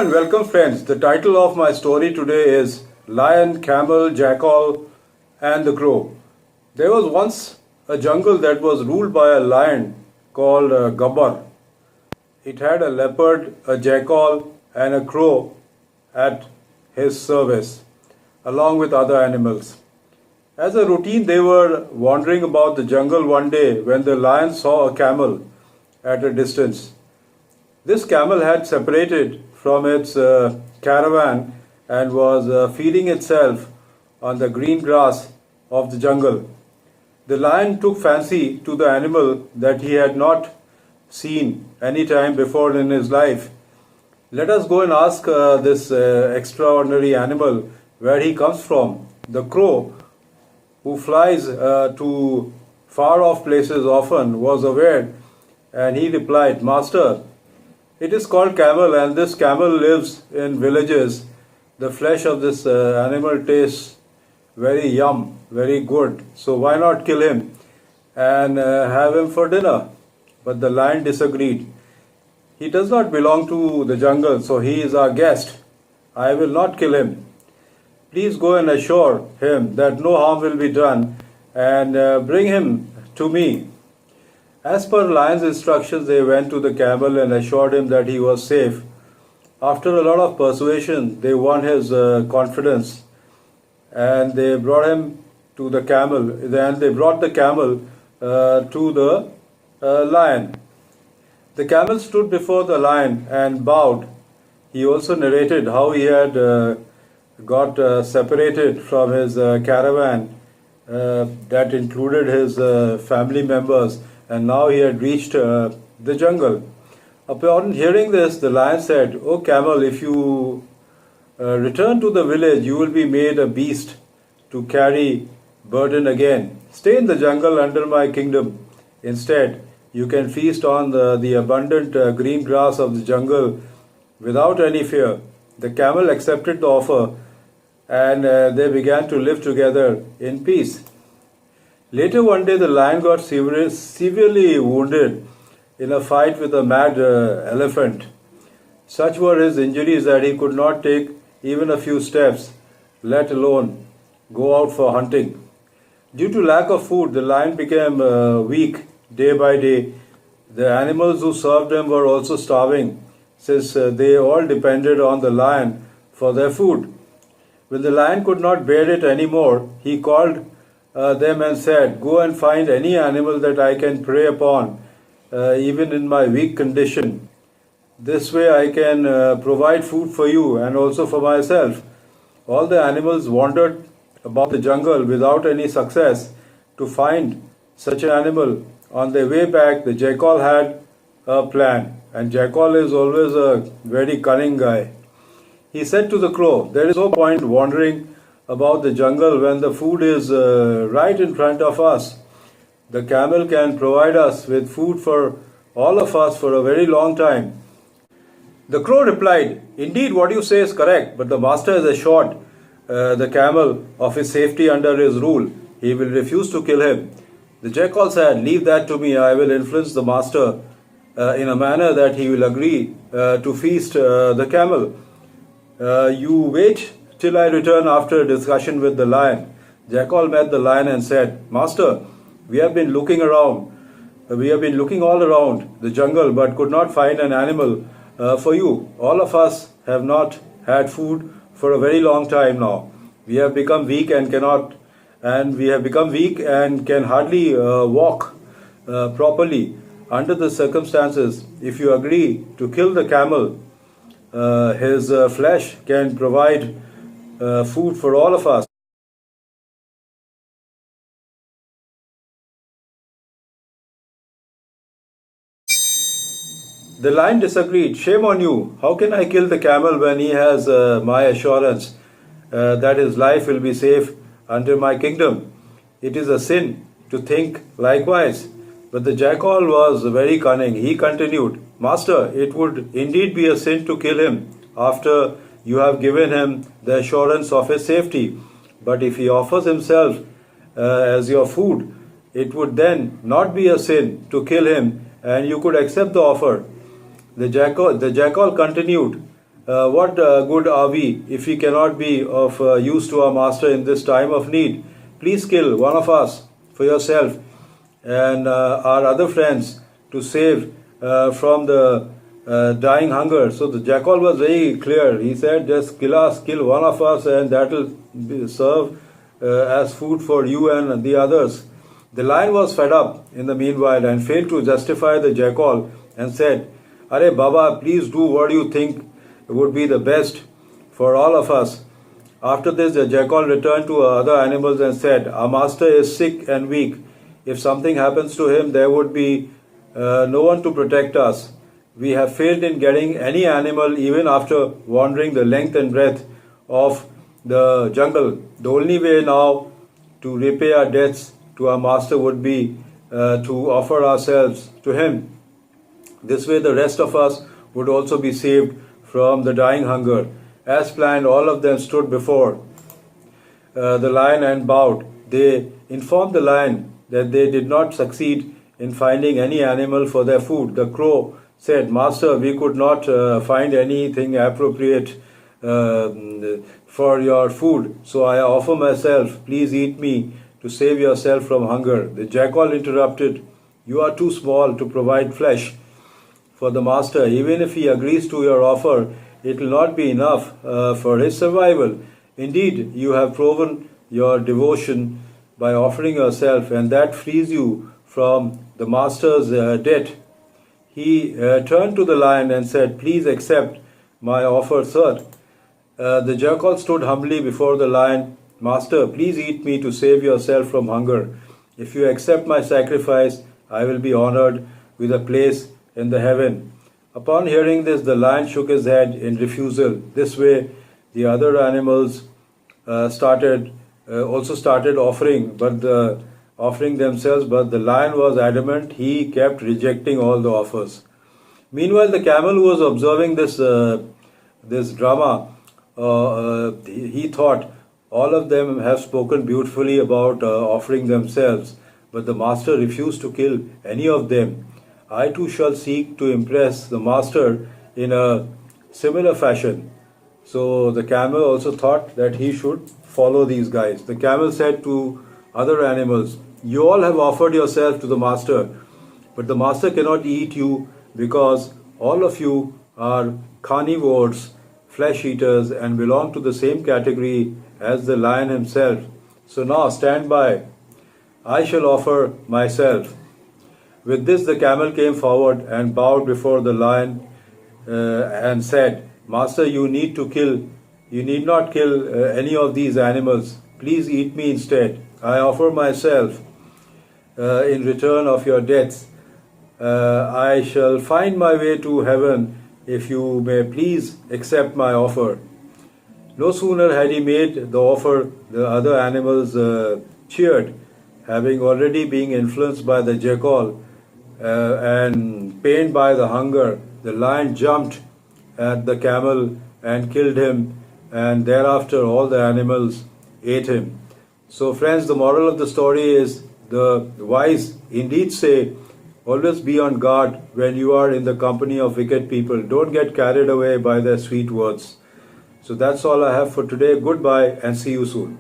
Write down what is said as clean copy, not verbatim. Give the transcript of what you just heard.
and welcome friends. The title of my story today is Lion, Camel, Jackal and the Crow. There was once a jungle that was ruled by a lion called Gabbar. It had a leopard, a jackal and a crow at his service, along with other animals. As a routine, they were wandering about the jungle one day when the lion saw a camel at a distance. This camel had separated from its caravan and was feeding itself on the green grass of the jungle. The lion took fancy to the animal that he had not seen any time before in his life. Let us go and ask this extraordinary animal where he comes from. The crow, who flies to far off places often, was aware, and he replied, "Master, it is called camel, and this camel lives in villages. The flesh of this animal tastes very yum, very good. So why not kill him and have him for dinner?" But the lion disagreed. "He does not belong to the jungle, so he is our guest. I will not kill him. Please go and assure him that no harm will be done and bring him to me." As per lion's instructions, they went to the camel and assured him that he was safe. After a lot of persuasion, they won his confidence, and they brought him to the camel. Then they brought the camel to the lion. The camel stood before the lion and bowed. He also narrated how he had got separated from his caravan that included his family members, and now he had reached the jungle. Upon hearing this, the lion said, "O camel, if you return to the village, you will be made a beast to carry burden again. Stay in the jungle under my kingdom. Instead, you can feast on the abundant green grass of the jungle without any fear." The camel accepted the offer, and they began to live together in peace. Later one day, the lion got severely wounded in a fight with a mad elephant. Such were his injuries that he could not take even a few steps, let alone go out for hunting. Due to lack of food, the lion became weak day by day. The animals who served him were also starving, since they all depended on the lion for their food. When the lion could not bear it anymore, he called them and said, "Go and find any animal that I can prey upon, even in my weak condition. This way I can provide food for you and also for myself." All the animals wandered about the jungle without any success to find such an animal. On their way back, the jackal had a plan, and Jackal is always a very cunning guy. He said to the crow, "There is no point wandering about the jungle when the food is right in front of us. The camel can provide us with food for all of us for a very long time." The crow replied, "Indeed, what you say is correct, but the master has assured the camel of his safety under his rule. He will refuse to kill him." The jackal said, "Leave that to me. I will influence the master in a manner that he will agree to feast the camel. You wait till I return after a discussion with the lion." Jackal met the lion and said, "Master, we have been looking around. We have been looking all around the jungle but could not find an animal for you. All of us have not had food for a very long time now. We have become weak and can hardly walk properly. Under the circumstances, if you agree to kill the camel, his flesh can provide food for all of us." The lion disagreed. "Shame on you. How can I kill the camel when he has my assurance that his life will be safe under my kingdom? It is a sin to think likewise." But the jackal was very cunning. He continued, "Master, it would indeed be a sin to kill him after you have given him the assurance of his safety. But if he offers himself as your food, it would then not be a sin to kill him, and you could accept the offer." The jackal continued, What good are we if we cannot be of use to our master in this time of need? Please kill one of us for yourself and our other friends to save from the dying hunger. So the jackal was very clear. He said, just kill us, kill one of us, and that will serve as food for you and the others. The lion was fed up in the meanwhile and failed to justify the jackal and said, Are Baba, please do what you think would be the best for all of us. After this, the jackal returned to other animals and said, Our master is sick and weak. If something happens to him, there would be no one to protect us. We have failed in getting any animal even after wandering the length and breadth of the jungle. The only way now to repay our debts to our master would be to offer ourselves to him. This way the rest of us would also be saved from the dying hunger. As planned, all of them stood before the lion and bowed. They informed the lion that they did not succeed in finding any animal for their food. The crow said, Master, we could not find anything appropriate for your food, so I offer myself. Please eat me to save yourself from hunger. The jackal interrupted, You are too small to provide flesh for the master. Even if he agrees to your offer, it will not be enough for his survival. Indeed, you have proven your devotion by offering yourself, and that frees you from the master's debt. He turned to the lion and said, Please accept my offer, sir. The jackal stood humbly before the lion. Master, please eat me to save yourself from hunger. If you accept my sacrifice, I will be honored with a place in the heaven. Upon hearing this, the lion shook his head in refusal. This way, the other animals started offering themselves, but the lion was adamant. He kept rejecting all the offers. Meanwhile, the camel who was observing this drama, he thought, all of them have spoken beautifully about offering themselves, but the master refused to kill any of them. I too shall seek to impress the master in a similar fashion. So the camel also thought that he should follow these guys. The camel said to other animals, You all have offered yourself to the master, but the master cannot eat you because all of you are carnivores, flesh eaters, and belong to the same category as the lion himself. So now stand by. I shall offer myself. With this, the camel came forward and bowed before the lion and said, Master, you need not kill any of these animals. Please eat me instead. I offer myself in return of your debts. I shall find my way to heaven if you may please accept my offer. No sooner had he made the offer, the other animals cheered, having already been influenced by the jackal and pained by the hunger. The lion jumped at the camel and killed him, and thereafter all the animals ate him. So friends, the moral of the story is the wise indeed say, always be on guard when you are in the company of wicked people. Don't get carried away by their sweet words. So that's all I have for today. Goodbye and see you soon.